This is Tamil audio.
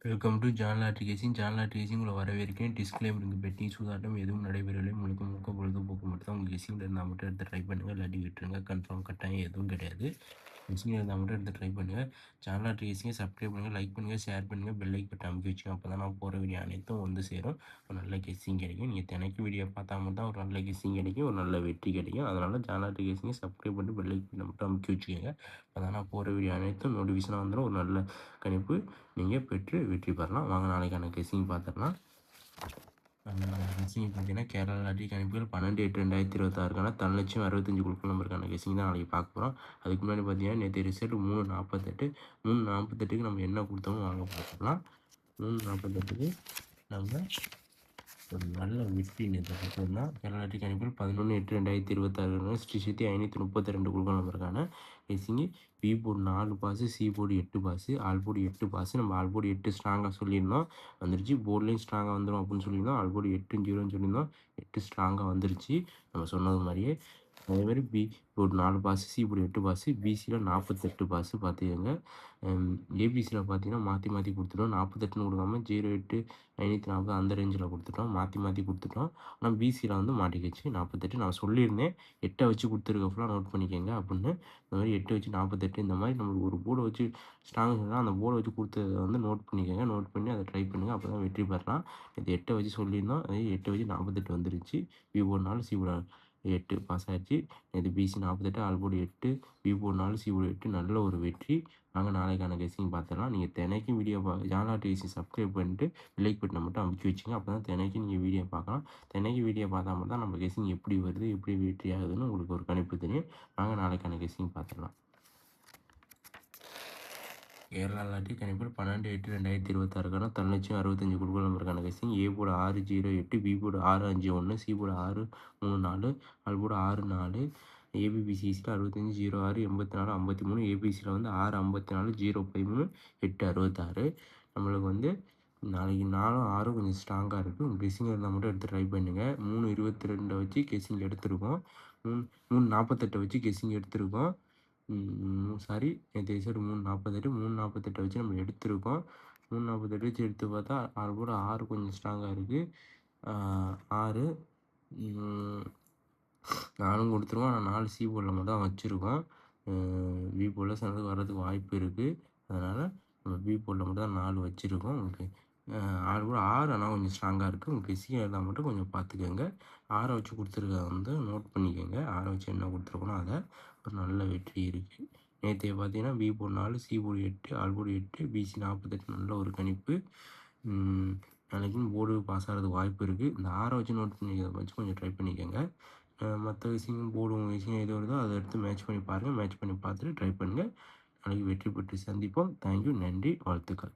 Welcome to ஜான்லா ட்ரிகேசிங். ஜான்லா ட்ரிகேசிங் உங்களை வரவேற்கிறேன். டிஸ்க்ளைமர் இங்கே பெட்டிங் சூதாட்டம் எதுவும் நடைபெறவில்லை. முழுக்க பொழுதுபோக்கு மட்டும் தான். உங்கள் கெஸிங்கில் இருந்தால் மட்டும் எடுத்து ட்ரை பண்ணுங்கள், இல்லாட்டி விட்டுருங்க. கன்ஃபார்ம் கட்டாயம் எதுவும் கிடையாது. கெஸிங்கில் இருந்தால் மட்டும் எடுத்து ட்ரை பண்ணுங்கள். ஜான்லா ட்ரிகேசிங்கை சப்ஸ்கிரைப் பண்ணுங்கள், லைக் பண்ணுங்கள், ஷேர் பண்ணுங்கள், பெல் ஐக்கன் பட்டன் அமைக்க வச்சுங்க. அப்போ தான் நான் போகிற வீடியோ அனைத்தும் வந்து சேரும். ஒரு நல்ல கெஸிங் கிடைக்கும். நீங்கள் தினைக்கு வீடியோ பார்த்தா மட்டும் தான் ஒரு நல்ல கெஸிங் கிடைக்கும், ஒரு நல்ல வெற்றி கிடைக்கும். அதனால் ஜான்லா ட்ரிகேசிங்கை சப்ஸ்கிரைப் பண்ணிட்டு பெல் ஐக்கன் பட்டன் மட்டும் அமைக்க வச்சுக்கோங்க. அப்போ தான் நான் போகிற வீடியோ அனைத்தும் நோட்டிஃபிகேஷனாக வந்துடும். ஒரு நல்ல கணிப்பு நீங்கள் பெற்று வெற்றி பெறலாம். வாங்க நாளைக்கான கெஸிங் பார்த்துடலாம். கெஸிங் பார்த்தீங்கன்னா கேரளா லாட்டரி கணிப்புகள் 12/8/2026க்கான தனலட்சம் 65 குழுக்கள் நம்பருக்கான கெஸிங் தான் நாளைக்கு பார்க்க போகிறோம். அதுக்கு முன்னாடி பார்த்தீங்கன்னா நேற்று ரிசல்ட் 3:48 நம்ம என்ன கொடுத்தோமோ வாங்க பார்த்துக்கலாம். 3:48க்கு நம்ம ஒரு நல்ல வெற்றி நேற்று பார்த்தோம்னா கேரளா லாட்டரி கணிப்புகள் 11/8/2026 ஸ்ரீ சித்தி 532 குழுக்கள் நம்பருக்கான guessing. B board 4 pass, C board 8 pass, all board 8 pass. நம்ம ஆல் போர்டு 8 ஸ்ட்ராங்காக சொல்லியிருந்தோம், வந்துருச்சு. போர்ட்லேயும் ஸ்ட்ராங்காக வந்துடும் அப்படின்னு சொல்லியிருந்தோம். ஆல் போர்டு 8 0ன்னு சொல்லியிருந்தோம், 8 ஸ்ட்ராங்காக வந்துருச்சு நம்ம சொன்னது மாதிரியே. அதேமாதிரி B board 4 pass, C board 8 pass, பிசியில் 48 பாஸு பார்த்துக்கோங்க. ஏபிசியில் பார்த்தீங்கன்னா மாற்றி கொடுத்துட்டோம். 48ன்னு கொடுக்காம 08 540 அந்த ரேஞ்சில் கொடுத்துட்டோம், மாற்றி கொடுத்துட்டோம். ஆனால் பிசியில் வந்து மாட்டிக்கிச்சு 48. நான் சொல்லியிருந்தேன் 8 வச்சு கொடுத்துருக்க ஃபுல்லாக நோட் பண்ணிக்கோங்க அப்படின்னு. இந்த மாதிரி 8 வச்சு 48 இந்த மாதிரி நம்மளுக்கு ஒரு போர்டை வச்சு ஸ்ட்ராங் சொன்னால் அந்த போர்டை வச்சு கொடுத்ததை வந்து நோட் பண்ணிக்கோங்க. நோட் பண்ணி அதை ட்ரை பண்ணுங்கள், அப்போ தான் வெற்றி பெறலாம். இது 8 வச்சு சொல்லியிருந்தோம், அதே 8 வச்சு 48 வந்துருச்சு. B board 4, C board 8 pass ஆகிடுச்சு. இது BC 48, all board 8, B board 4, C board 8. நல்ல ஒரு வெற்றி. நாங்கள் நாளைக்கான கெஸிங் பார்த்துடலாம். நீங்கள் தினைக்கும் வீடியோ ஜான்லா டிவிசி சப்ஸ்கிரைப் பண்ணிட்டு லைக் பட்டனை மட்டும் அமுக்கி வச்சுங்க. அப்போ தான் தினைக்கும் நீங்கள் வீடியோ பார்க்கலாம். தினைக்கு வீடியோ பார்த்தா மட்டும் தான் நம்ம கெஸிங் எப்படி வருது, எப்படி வெற்றி ஆகுதுன்னு உங்களுக்கு ஒரு கணிப்பு தெரியும். நாங்கள் நாளைக்கான கெஸிங் பார்த்துடலாம். கேரளா லாட்டரி கணிப்பில் 12/8/2026க்கான தனலட்சம் 65 குழுக்கள் நம்பருக்கான guessing. A board 608, B board 651, C board 634, all board 64, ஏபிபிசிசியில் 65 06 84 53, ஏபிசியில் வந்து 654 013 866. நம்மளுக்கு வந்து நாளைக்கு 4 6 கொஞ்சம் ஸ்ட்ராங்காக இருக்குது. உங்கள் கெஸிங் இருந்தால் மட்டும் எடுத்து ட்ரை பண்ணுங்கள். 3:22 வச்சு கெஸிங் எடுத்திருக்கோம். 3:48 வச்சு கெஸிங் எடுத்திருக்கோம். சாரி, நேற்று ரிசல்ட் 3:48 வச்சு நம்ம எடுத்திருக்கோம். 3:48 வச்சு எடுத்து பார்த்தா ஆறு போர்டு 6 கொஞ்சம் ஸ்ட்ராங்காக இருக்குது. 6 4 கொடுத்துருவோம். ஆனால் 4 சி போர்டில் மட்டும் தான் வச்சுருக்கோம். பி போர்டில் சிலது வர்றதுக்கு வாய்ப்பு இருக்குது. அதனால் நம்ம பி போர்டில் மட்டும் தான் 4 வச்சுருக்கோம். ஓகே, 6 கூட 6 ஆனால் கொஞ்சம் ஸ்ட்ராங்காக இருக்குது. உங்களுக்கு கெஸிங் இருந்தால் மட்டும் கொஞ்சம் பார்த்துக்கோங்க. 6 வச்சு கொடுத்துருக்கத வந்து நோட் பண்ணிக்கோங்க. 6 வச்சு என்ன கொடுத்துருக்கோனோ அதை ஒரு நல்ல வெற்றி இருக்குது. நேற்று பார்த்தீங்கன்னா B board 4, C board 8, all board 8, BC 48 நல்ல ஒரு கணிப்பு. நாளைக்கும் போர்டு பாஸ் ஆகிறதுக்கு வாய்ப்பு இருக்குது. இந்த 6 வச்சு நோட் பண்ணிக்கிறத வச்சு கொஞ்சம் ட்ரை பண்ணிக்கோங்க. மற்ற விஷயம் போர்டு உங்கள் விஷயம் எது வருதோ அதை எடுத்து மேட்ச் பண்ணி பாருங்கள். மேட்ச் பண்ணி பார்த்துட்டு ட்ரை பண்ணுங்கள். நாளைக்கு வெற்றி பெற்று சந்திப்போம். தேங்க்யூ, நன்றி, வாழ்த்துக்கள்.